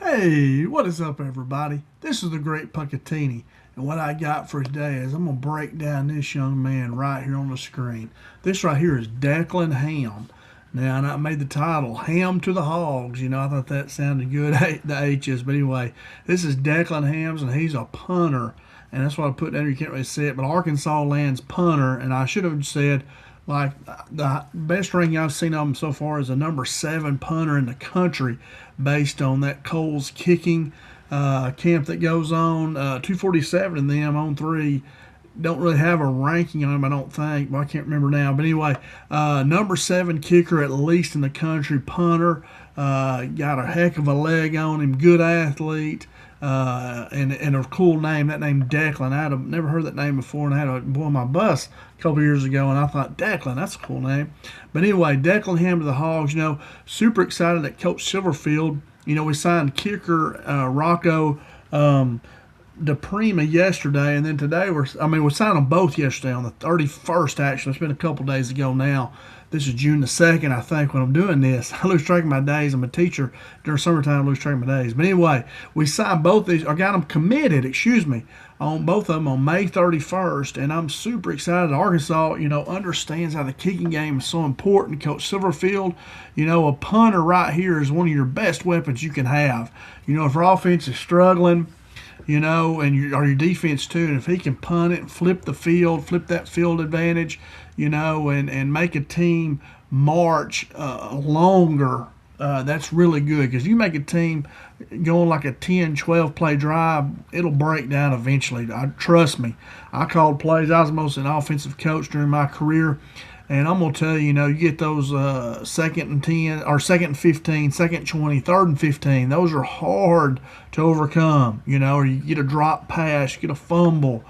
Hey, what is up, everybody? This is the Great Puckatini, and what I got for today is I'm going to break down this young man right here on the screen. This right here is Declan Hamm. Now, and I made the title, Ham to the Hogs. I thought that sounded good, the H's. But anyway, this is Declan Hamm, and he's a punter. And that's what I put down here. You can't really see it, but Arkansas lands punter. And I should have said, like, the best ranking I've seen of him so far is a number 7 punter in the country based on that Kohl's kicking camp that goes on. 247 in them on 3. Don't really have a ranking on him, I don't think. Well, I can't remember now. But anyway, number 7 kicker, at least in the country, punter. Got a heck of a leg on him. Good athlete. And a cool name. That name Declan. I had never heard that name before, and I had a boy on my bus a couple years ago, and I thought, Declan, that's a cool name. But anyway, Declan Hamm to the Hogs. Super excited that Coach Silverfield. We signed kicker Rocco DePrima yesterday, and then today we signed them both yesterday on the 31st. Actually, it's been a couple days ago now. This is June the 2nd, I think, when I'm doing this. I lose track of my days. I'm a teacher. During summertime, I lose track of my days. But anyway, we signed both these, or got them committed, on both of them on May 31st, and I'm super excited. Arkansas, understands how the kicking game is so important. Coach Silverfield, a punter right here is one of your best weapons you can have. If our offense is struggling, and your defense too. And if he can punt it and flip the field, flip that field advantage, and make a team march longer, that's really good. Because you make a team going like a 10, 12 play drive, it'll break down eventually. Trust me. I called plays. I was mostly an offensive coach during my career. And I'm going to tell you, you get those 2nd and 10, or 2nd and 15, 2nd and 20, 3rd and 15. Those are hard to overcome, or you get a drop pass, you get a fumble,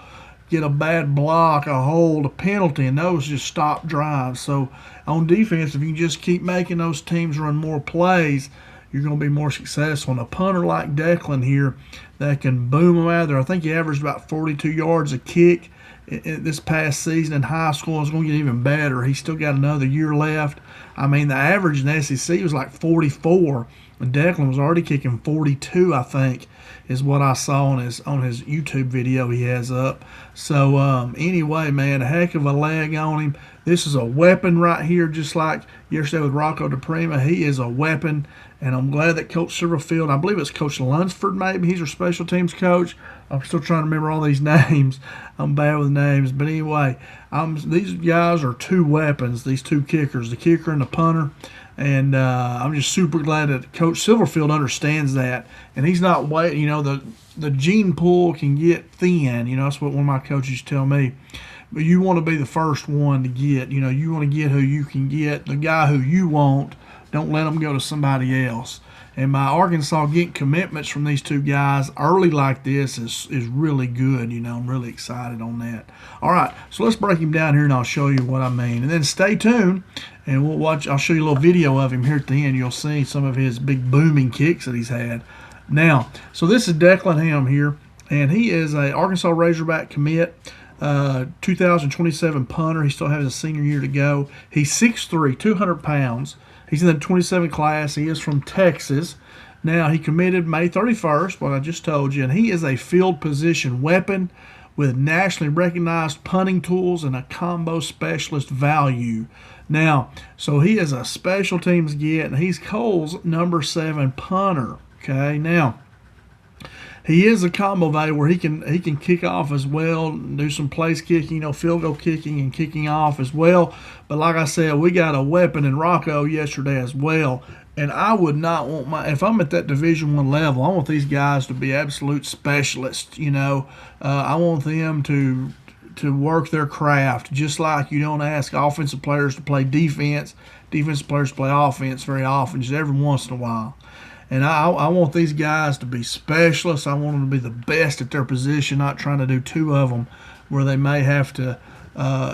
get a bad block, a hold, a penalty, and those just stop drives. So on defense, if you just keep making those teams run more plays, you're going to be more successful. And a punter like Declan here that can boom them out there, I think he averaged about 42 yards a kick this past season in high school. Is going to get even better. He's still got another year left. The average in the SEC was like 44, and Declan was already kicking 42, I think, is what I saw on his YouTube video he has up. So anyway, man, a heck of a leg on him. This is a weapon right here, just like yesterday with Rocco DePrima. He is a weapon, and I'm glad that Coach Silverfield, I believe it's Coach Lunsford maybe, he's our special teams coach. I'm still trying to remember all these names. I'm bad with names. But anyway, these guys are two weapons, these two kickers, the kicker and the punter. And I'm just super glad that Coach Silverfield understands that. And he's not waiting. The gene pool can get thin. That's what one of my coaches tell me. But you want to be the first one to get. You want to get who you can get, the guy who you want. Don't let them go to somebody else. And my Arkansas getting commitments from these two guys early like this is really good. I'm really excited on that. All right, so let's break him down here, and I'll show you what I mean. And then stay tuned, and we'll watch. I'll show you a little video of him here at the end. You'll see some of his big booming kicks that he's had. Now, so this is Declan Hamm here, and he is a Arkansas Razorback commit. 2027 punter. He still has a senior year to go. He's 6'3", 200 pounds. He's in the 27 class. He is from Texas. Now, he committed May 31st, what I just told you, and he is a field position weapon with nationally recognized punting tools and a combo specialist value. Now, so he is a special teams get, and he's Kohl's number 7 punter. Okay, now, he is a combo value where he can kick off as well, do some place kicking, field goal kicking and kicking off as well. But like I said, we got a weapon in Rocco yesterday as well. And I would not want if I'm at that Division I level, I want these guys to be absolute specialists. I want them to work their craft, just like you don't ask offensive players to play defense, defensive players to play offense very often, just every once in a while. And I want these guys to be specialists. I want them to be the best at their position, not trying to do two of them where they may have to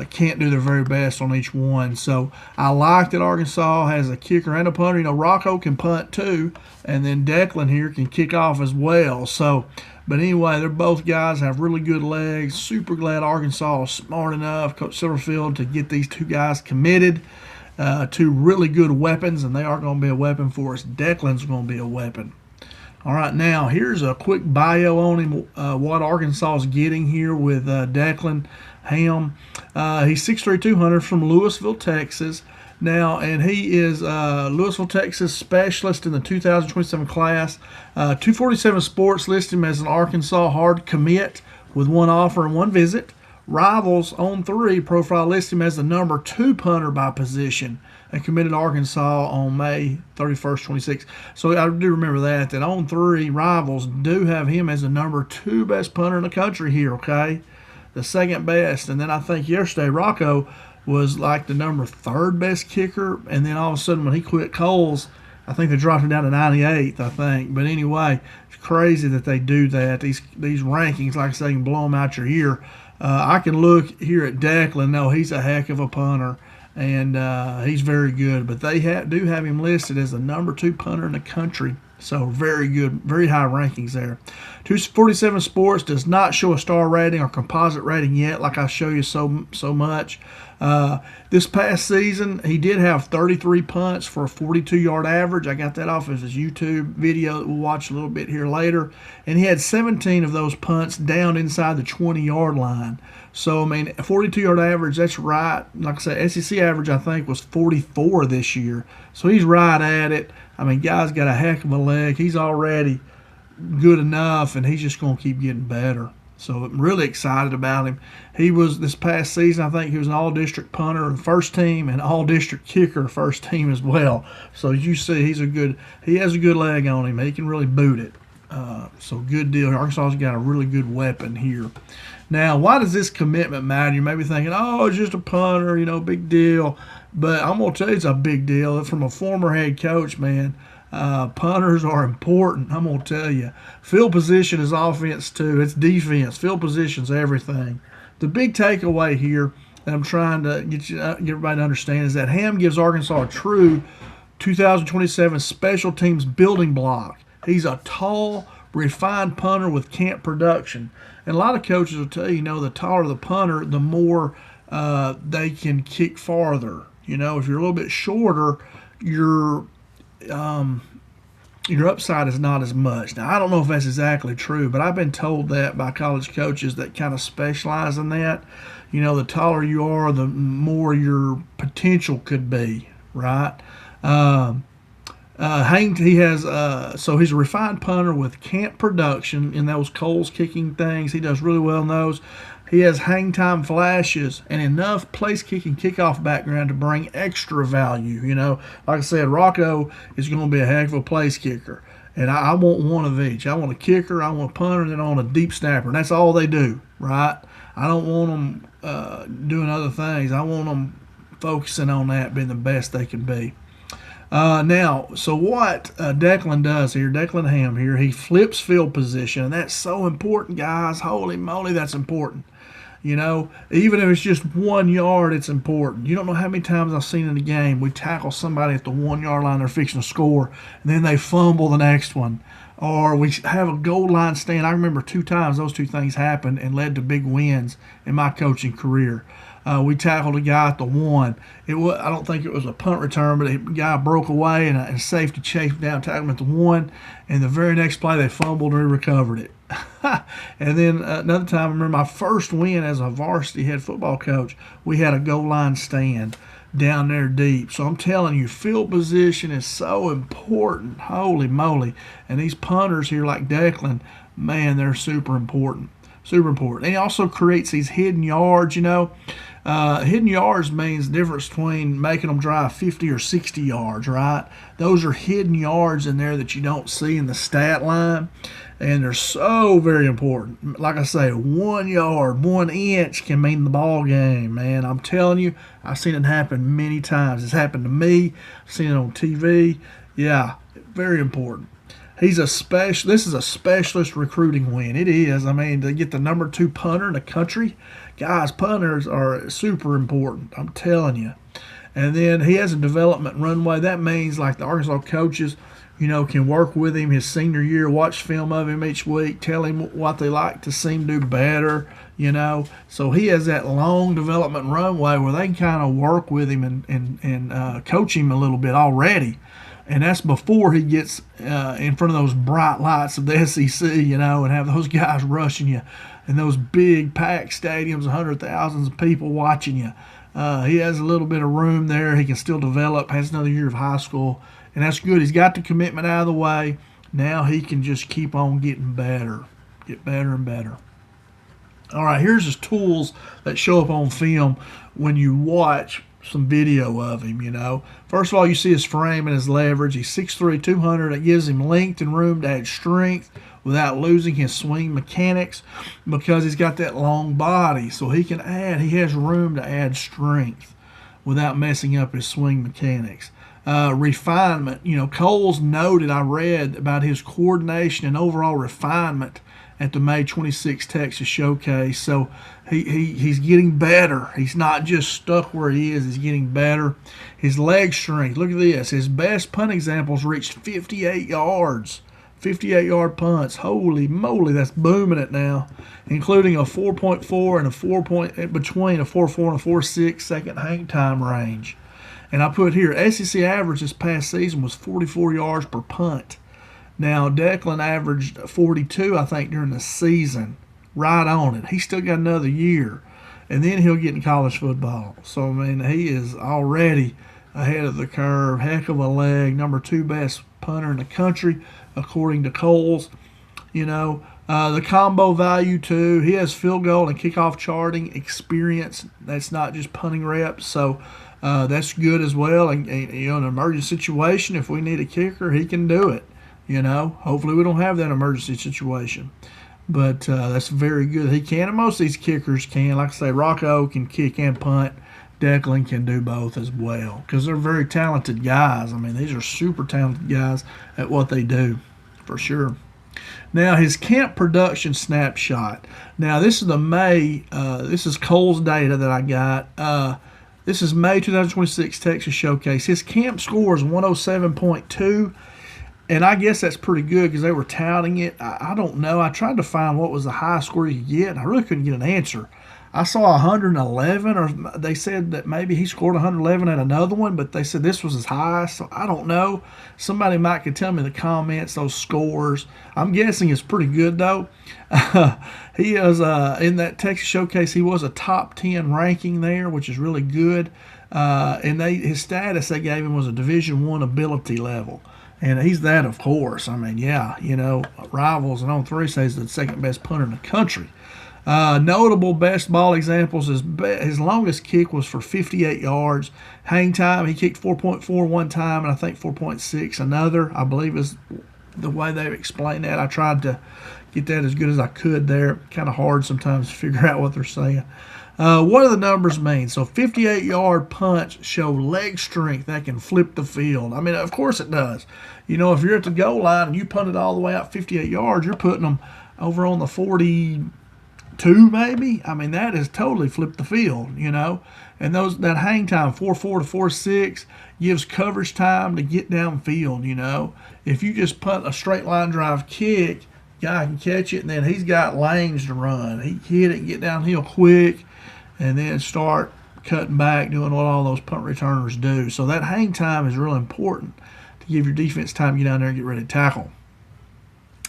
can't do their very best on each one. So I like that Arkansas has a kicker and a punter. Rocco can punt too, and then Declan here can kick off as well. So, but anyway, they're both guys have really good legs. Super glad Arkansas is smart enough, Coach Silverfield, to get these two guys committed. Two really good weapons, and they are going to be a weapon for us. Declan's going to be a weapon. All right, now here's a quick bio on him. What Arkansas is getting here with Declan Hamm. He's 6'3", 200 from Lewisville, Texas. Now, and he is Lewisville, Texas specialist in the 2027 class. 247 Sports lists him as an Arkansas hard commit with one offer and one visit. Rivals on 3 profile lists him as the number 2 punter by position and committed to Arkansas on May 31st, 26. So I do remember that on 3 Rivals do have him as the number 2 best punter in the country here, okay? The second best. And then I think yesterday Rocco was like the number 3rd best kicker, and then all of a sudden when he quit Kohl's, I think they dropped him down to 98th, I think. But anyway, it's crazy that they do that. These rankings, like I say, can blow them out your ear. I can look here at Declan. No, he's a heck of a punter, and he's very good. But they do have him listed as the number 2 punter in the country. So very good, very high rankings there. 247 Sports does not show a star rating or composite rating yet, like I show you so much. This past season, he did have 33 punts for a 42-yard average. I got that off of his YouTube video that we'll watch a little bit here later. And he had 17 of those punts down inside the 20-yard line. So, I mean, a 42-yard average, that's right. Like I said, SEC average, I think, was 44 this year. So he's right at it. I mean, guy's got a heck of a leg. He's already good enough, and he's just going to keep getting better. So I'm really excited about him. He was, this past season, I think he was an all-district punter first team and all-district kicker first team as well. So as you see, he has a good leg on him. He can really boot it. So good deal. Arkansas's got a really good weapon here. Now, why does this commitment matter? You may be thinking, oh, it's just a punter, big deal. But I'm going to tell you it's a big deal. From a former head coach, man, punters are important. I'm going to tell you. Field position is offense, too. It's defense. Field position's everything. The big takeaway here that I'm trying to get everybody to understand is that Hamm gives Arkansas a true 2027 special teams building block. He's a tall, refined punter with camp production. And a lot of coaches will tell you, the taller the punter, the more they can kick farther. If you're a little bit shorter, your upside is not as much. Now, I don't know if that's exactly true, but I've been told that by college coaches that kind of specialize in that. The taller you are, the more your potential could be, right? He has so he's a refined punter with camp production in those Kohl's kicking things. He does really well in those. He has hang time flashes and enough place kicking kickoff background to bring extra value. Like I said, Rocco is going to be a heck of a place kicker, and I want one of each. I want a kicker, I want a punter, and then I want a deep snapper. And that's all they do, right? I don't want them doing other things. I want them focusing on that, being the best they can be. Now, so what Declan does here, Declan Hamm here, he flips field position, and that's so important, guys. Holy moly, that's important. Even if it's just 1 yard, it's important. You don't know how many times I've seen in a game we tackle somebody at the 1 yard line, they're fixing to score, and then they fumble the next one. Or we have a goal line stand. I remember 2 times those 2 things happened and led to big wins in my coaching career. We tackled a guy at the 1. I don't think it was a punt return, but the guy broke away and a safety chased down, tackled him at the 1. And the very next play, they fumbled and recovered it. And then another time, I remember my first win as a varsity head football coach, we had a goal line stand down there deep. So I'm telling you, field position is so important. Holy moly. And these punters here like Declan, man, they're super important. Super important. And he also creates these hidden yards, Hidden yards means the difference between making them drive 50 or 60 yards, right? Those are hidden yards in there that you don't see in the stat line, and they're so very important. Like I say, 1 yard, 1 inch can mean the ball game, man. I'm telling you, I've seen it happen many times. It's happened to me. I've seen it on TV. Yeah, very important. This is a specialist recruiting win. It is. I mean, to get the number 2 punter in the country, guys, punters are super important. I'm telling you. And then he has a development runway. That means like the Arkansas coaches, can work with him his senior year, watch film of him each week, tell him what they like to see him do better, So he has that long development runway where they can kind of work with him and coach him a little bit already. And that's before he gets in front of those bright lights of the SEC, and have those guys rushing you, and those big packed stadiums, hundred thousands of people watching you. He has a little bit of room there. He can still develop, has another year of high school, and that's good. He's got the commitment out of the way. Now he can just keep on getting better, get better and better. All right, here's his tools that show up on film when you watch some video of him, First of all, you see his frame and his leverage. He's 6'3", 200. It gives him length and room to add strength without losing his swing mechanics because he's got that long body. So he has room to add strength without messing up his swing mechanics. Refinement. Kohl's noted, I read about his coordination and overall refinement at the May 26 Texas Showcase. So he's getting better. He's not just stuck where he is. He's getting better. His leg strength. Look at this. His best punt examples reached 58 yards. 58-yard punts. Holy moly, that's booming it now. Including a 4.4 and a 4 point between a 4.4 and a 4.6 second hang time range. And I put here, SEC average this past season was 44 yards per punt. Now, Declan averaged 42, I think, during the season. Right on it. He's still got another year. And then he'll get in college football. So, he is already ahead of the curve. Heck of a leg. Number 2 best punter in the country, according to Kohl's. The combo value, too. He has field goal and kickoff charting experience. That's not just punting reps. So, that's good as well. And in an emergency situation, if we need a kicker, he can do it. Hopefully we don't have that emergency situation. But that's very good. He can, and most of these kickers can. Like I say, Rocco can kick and punt. Declan can do both as well because they're very talented guys. These are super talented guys at what they do, for sure. Now, his camp production snapshot. Now, this is the May. This is Kohl's data that I got. This is May 2026 Texas Showcase. His camp score is 107.2. And I guess that's pretty good because they were touting it. I don't know. I tried to find what was the highest score you could get, and I really couldn't get an answer. I saw 111, or they said that maybe he scored 111 at another one, but they said this was his highest. So I don't know. Somebody might could tell me in the comments those scores. I'm guessing it's pretty good, though. He is in that Texas Showcase. He was a top 10 ranking there, which is really good. And his status they gave him was a Division I ability level. And he's that, of course. Rivals and On3 says the second best punter in the country. Notable best ball examples, his longest kick was for 58 yards. Hang time, he kicked 4.4 one time and I think 4.6 another, I believe is the way they explain that. I tried to get that as good as I could there. Kind of hard sometimes to figure out what they're saying. What do the numbers mean? So 58-yard punts show leg strength that can flip the field. Of course it does. If you're at the goal line and you punt it all the way out 58 yards, you're putting them over on the 42 maybe. That is totally flipped the field, And that hang time, 4.4 to 4.6, gives coverage time to get downfield, If you just punt a straight line drive kick, guy can catch it, and then he's got lanes to run. He hit it and get downhill quick, and then start cutting back, doing what all those punt returners do. So that hang time is really important to give your defense time to get down there and get ready to tackle.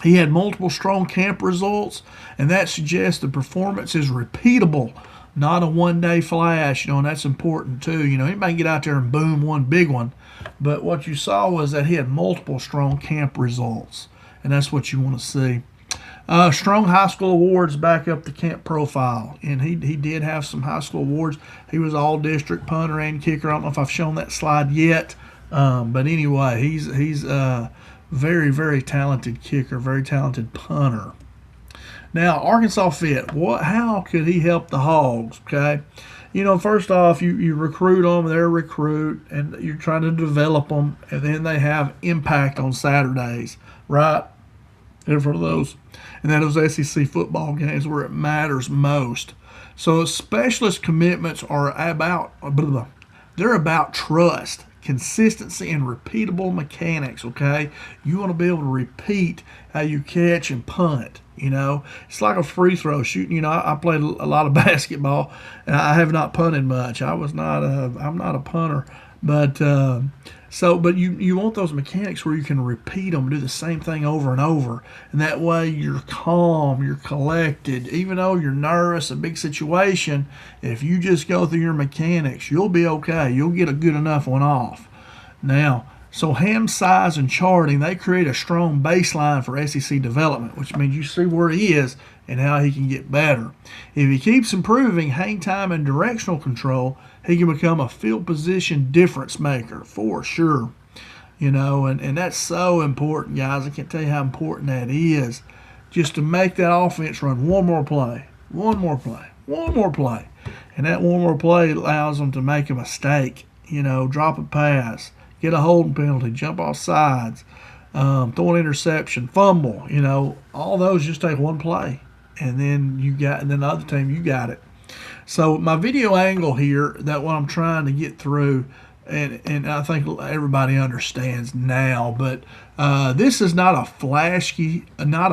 He had multiple strong camp results, and that suggests the performance is repeatable, not a one-day flash, and that's important too. He might get out there and boom one big one, but what you saw was that he had multiple strong camp results, and that's what you want to see. Strong high school awards back up the camp profile, and he did have some high school awards. He was all-district punter and kicker. I don't know if I've shown that slide yet, but anyway, he's very, very talented kicker, very talented punter. Now, Arkansas fit. How could he help the Hogs? Okay, first off, you recruit them. They're a recruit, and you're trying to develop them, and then they have impact on Saturdays, right? In front of those. And that those SEC football games where it matters most. So specialist commitments are about trust, consistency, and repeatable mechanics, okay? You want to be able to repeat how you catch and punt, It's like a free throw shooting. I played a lot of basketball, and I have not punted much. I'm not a punter. But So, but you want those mechanics where you can repeat them, do the same thing over and over, and that way you're calm, you're collected. Even though you're nervous, a big situation, if you just go through your mechanics, you'll be okay. You'll get a good enough one off. Now, so Hamm's size and charting, they create a strong baseline for SEC development, which means you see where he is and how he can get better. If he keeps improving hang time and directional control, he can become a field position difference maker for sure. You know, and that's so important, guys. I can't tell you how important that is. Just to make that offense run one more play, one more play, one more play. And that one more play allows them to make a mistake, you know, drop a pass, get a holding penalty, jump off sides, throw an interception, fumble. You know, all those just take one play, and then the other team, you got it. So my video angle here, that what I'm trying to get through, and I think everybody understands now, but this is not a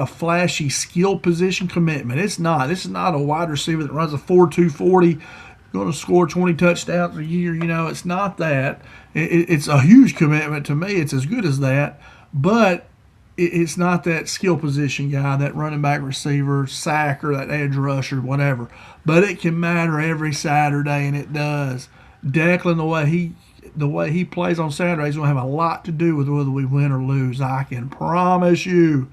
flashy skill position commitment. It's not. This is not a wide receiver that runs a 4.2 40. Going to score 20 touchdowns a year. You know, it's not that. It's a huge commitment to me. It's as good as that, but it's not that skill position guy, that running back receiver, sacker, that edge rusher, whatever. But it can matter every Saturday, and it does. Declan, the way he plays on Saturday is going to have a lot to do with whether we win or lose. I can promise you.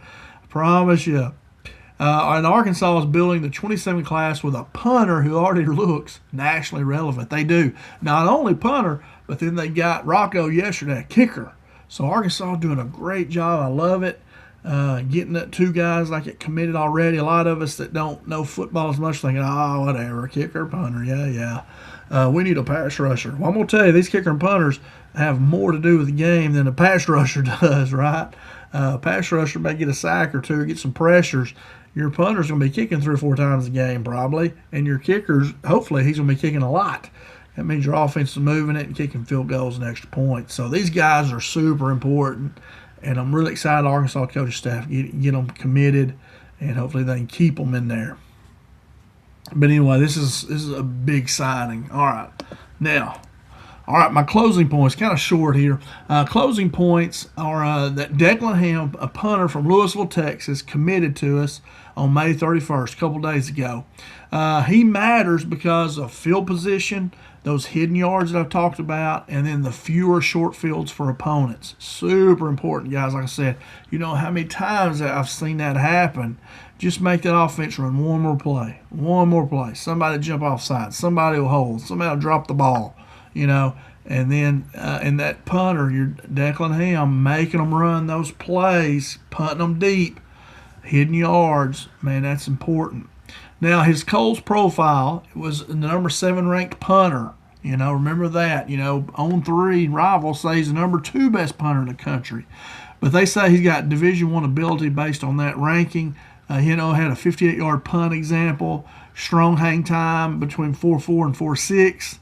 And Arkansas is building the 27 class with a punter who already looks nationally relevant. They do. Not only punter, but then they got Rocco yesterday, a kicker. So Arkansas doing a great job. I love it. Getting that two guys like it committed already. A lot of us that don't know football as much thinking, oh, whatever, kicker, punter, yeah. We need a pass rusher. Well, I'm going to tell you, these kicker and punters have more to do with the game than a pass rusher does, right? Pass rusher may get a sack or two, get some pressures. Your punter's going to be kicking 3 or 4 times a game probably, and your kicker's, hopefully, he's going to be kicking a lot. That means your offense is moving it and kicking field goals and extra points. So these guys are super important, and I'm really excited Arkansas coaching staff get them committed, and hopefully they can keep them in there. But anyway, this is a big signing. All right, now. All right, my closing points, kind of short here. Closing points are that Declan Hamm, a punter from Lewisville, Texas, committed to us on May 31st, a couple days ago. He matters because of field position, those hidden yards that I've talked about, and then the fewer short fields for opponents. Super important, guys. Like I said, you know how many times I've seen that happen. Just make that offense run one more play. One more play. Somebody jump offside. Somebody will hold. Somebody will drop the ball. You know, and then in that punter, you're Declan Hamm, making them run those plays, punting them deep, hidden yards. Man, that's important. Now, his Kohl's profile was the number 7 ranked punter. You know, remember that. You know, on 3 rivals say he's the number 2 best punter in the country. But they say he's got Division I ability based on that ranking. You know, had a 58-yard punt example, strong hang time between 4.4 and 4.6.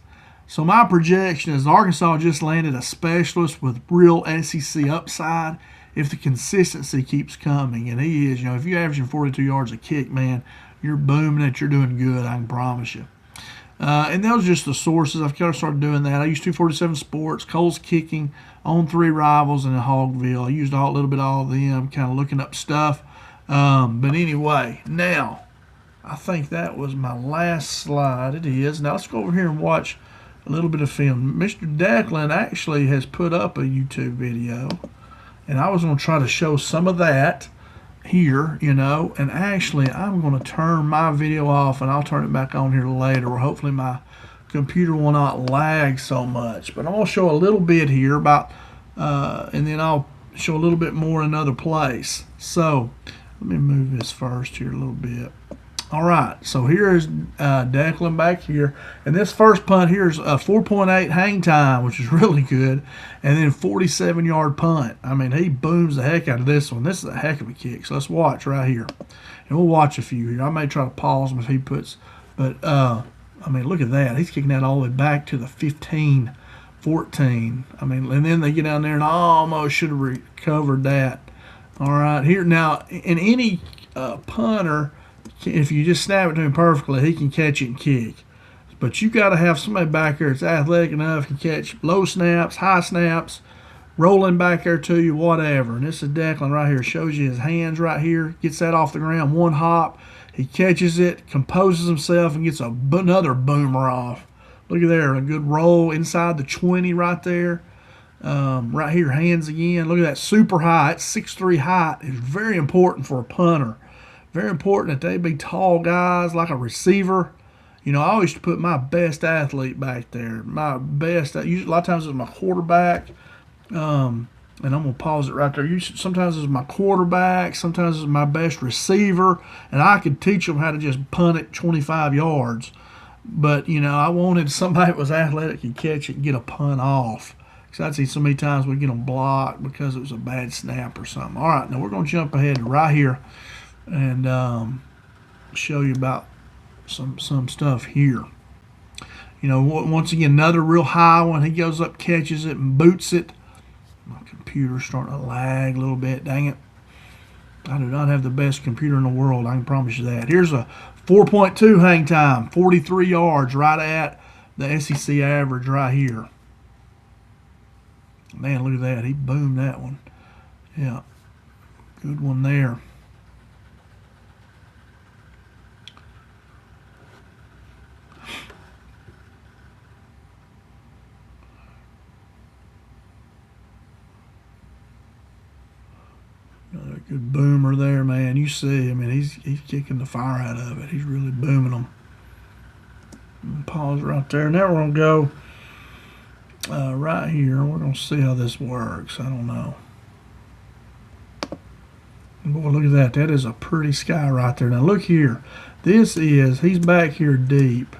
So my projection is Arkansas just landed a specialist with real SEC upside if the consistency keeps coming. And he is. You know, if you're averaging 42 yards a kick, man, you're booming it. You're doing good, I can promise you. And those are just the sources. I've kind of started doing that. I used 247 Sports, Kohl's Kicking, on 3 rivals, and in Hogville. I used a little bit of all of them, kind of looking up stuff. But anyway, now, I think that was my last slide. It is. Now let's go over here and watch a little bit of film. Mr. Declan actually has put up a YouTube video, and I was going to try to show some of that here, you know, and actually I'm going to turn my video off and I'll turn it back on here later, where hopefully my computer will not lag so much. But I'm going to show a little bit here about, and then I'll show a little bit more in another place. So let me move this first here a little bit. All right, so here is Declan back here. And this first punt here is a 4.8 hang time, which is really good. And then 47-yard punt. I mean, he booms the heck out of this one. This is a heck of a kick. So let's watch right here. And we'll watch a few here. I may try to pause him if he puts. But, I mean, look at that. He's kicking that all the way back to the 15, 14. I mean, and then they get down there and almost should have recovered that. All right, here now, in any punter, if you just snap it to him perfectly, he can catch it and kick. But you got to have somebody back there that's athletic enough, can catch low snaps, high snaps, rolling back there to you, whatever. And this is Declan right here. Shows you his hands right here. Gets that off the ground, one hop. He catches it, composes himself, and gets another boomer off. Look at there, a good roll inside the 20 right there. Right here, hands again. Look at that, super high. It's 6'3" height. It's very important for a punter. Very important that they be tall guys like a receiver. You know, I always put my best athlete back there. My best, usually, a lot of times it's my quarterback. And I'm going to pause it right there. Sometimes it's my quarterback. Sometimes it's my best receiver. And I could teach them how to just punt it 25 yards. But, you know, I wanted somebody that was athletic and catch it and get a punt off. Because I'd see so many times we'd get them blocked because it was a bad snap or something. All right, now we're going to jump ahead to right here and show you about some stuff here. You know, once again, another real high one. He goes up, catches it, and boots it. My computer's starting to lag a little bit. Dang it. I do not have the best computer in the world, I can promise you that. Here's a 4.2 hang time, 43 yards, right at the SEC average right here. Man, look at that. He boomed that one. Yeah, good one there. Another good boomer there, man. You see, I mean, he's kicking the fire out of it. He's really booming them. Pause right there. Now we're going to go right here. We're going to see how this works. I don't know. Boy, look at that. That is a pretty sky right there. Now, look here. He's back here deep.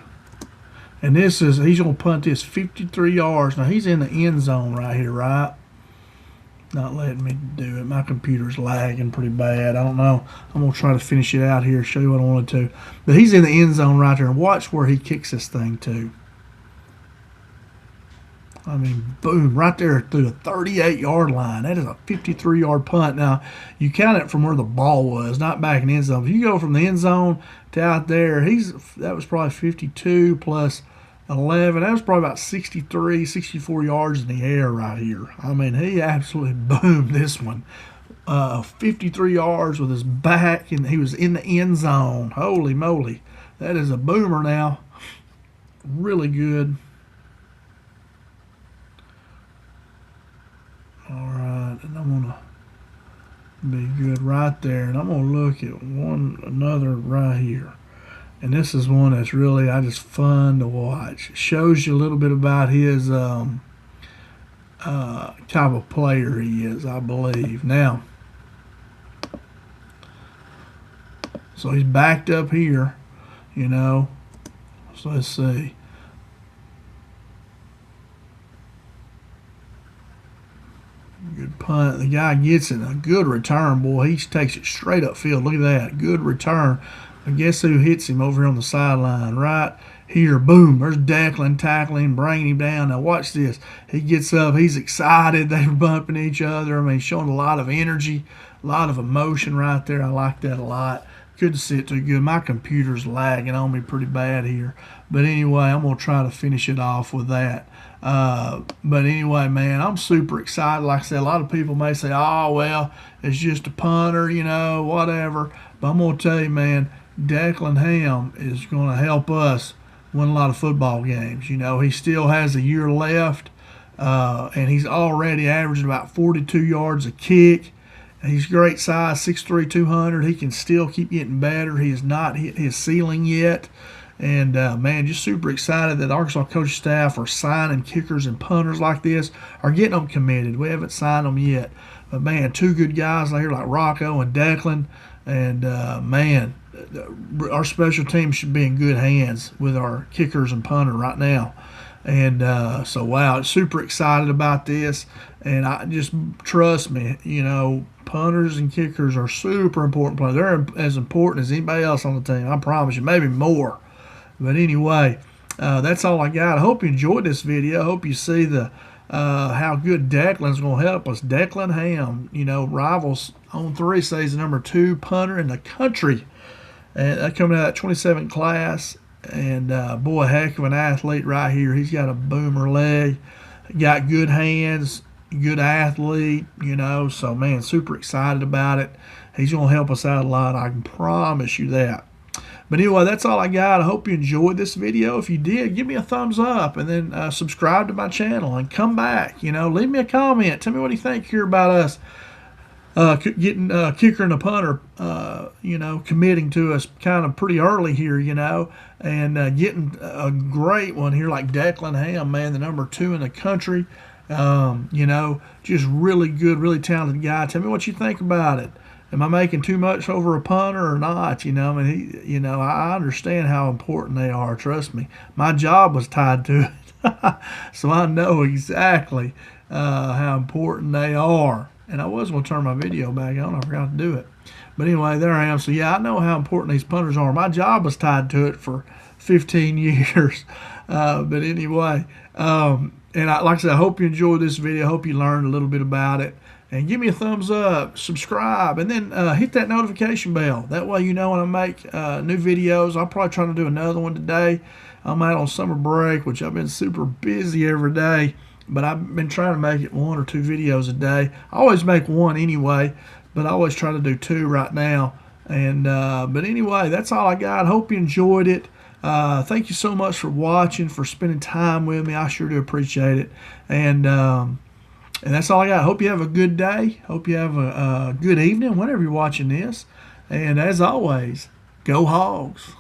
And he's going to punt this 53 yards. Now, he's in the end zone right here, right? Not letting me do it. My computer's lagging pretty bad. I don't know. I'm going to try to finish it out here, show you what I wanted to. But he's in the end zone right there. And watch where he kicks this thing to. I mean, boom, right there through the 38-yard line. That is a 53-yard punt. Now, you count it from where the ball was, not back in the end zone. If you go from the end zone to out there, that was probably 52 plus 11. That was probably about 63, 64 yards in the air right here. I mean, he absolutely boomed this one. 53 yards with his back, and he was in the end zone. Holy moly. That is a boomer now. Really good. All right, and I'm going to be good right there. And I'm going to look at another right here. And this is one that's really just fun to watch. It shows you a little bit about his type of player he is, I believe. Now, so he's backed up here, you know. So let's see. Good punt. The guy gets it. A good return, boy. He takes it straight upfield. Look at that. Good return. And guess who hits him over here on the sideline? Right here. Boom. There's Declan tackling, bringing him down. Now watch this. He gets up. He's excited. They're bumping each other. I mean, showing a lot of energy, a lot of emotion right there. I like that a lot. Couldn't see it too good. My computer's lagging on me pretty bad here. But anyway, I'm going to try to finish it off with that. But anyway, man, I'm super excited. Like I said, a lot of people may say, oh, well, it's just a punter, you know, whatever. But I'm going to tell you, man, Declan Hamm is going to help us win a lot of football games. You know, he still has a year left, and he's already averaging about 42 yards a kick. He's great size, 6'3", 200. He can still keep getting better. He has not hit his ceiling yet. And, man, just super excited that Arkansas coaching staff are signing kickers and punters like this, are getting them committed. We haven't signed them yet. But, man, two good guys like here like Rocco and Declan. And, man, our special team should be in good hands with our kickers and punter right now. And so, wow, super excited about this. And I just trust me, you know, punters and kickers are super important players. They're as important as anybody else on the team. I promise you, maybe more. But anyway, that's all I got. I hope you enjoyed this video. I hope you see the how good Declan's going to help us. Declan Hamm, you know, Rivals on 3 says he's the number 2 punter in the country. And that coming out of that 27 class. And, boy, heck of an athlete right here. He's got a boomer leg, got good hands, good athlete, you know. So, man, super excited about it. He's going to help us out a lot. I can promise you that. But anyway, that's all I got. I hope you enjoyed this video. If you did, give me a thumbs up and then subscribe to my channel and come back. You know, leave me a comment. Tell me what you think here about us getting kicker and a punter, you know, committing to us kind of pretty early here, you know, and getting a great one here like Declan Hamm, man, the #2 in the country. You know, just really good, really talented guy. Tell me what you think about it. Am I making too much over a punter or not? You know, I mean, you know, I understand how important they are. Trust me, my job was tied to it, so I know exactly how important they are. And I was going to turn my video back on. I forgot to do it. But anyway, there I am. So yeah, I know how important these punters are. My job was tied to it for 15 years. But anyway, and like I said, I hope you enjoyed this video. I hope you learned a little bit about it. And give me a thumbs up, subscribe, and then hit that notification bell. That way you know when I make new videos. I'll probably try to do another one today. I'm out on summer break, which I've been super busy every day. But I've been trying to make it 1 or 2 videos a day. I always make 1 anyway, but I always try to do 2 right now. And but anyway, that's all I got. Hope you enjoyed it. Thank you so much for watching, for spending time with me. I sure do appreciate it. And that's all I got. Hope you have a good day. Hope you have a good evening whenever you're watching this. And as always, go Hogs.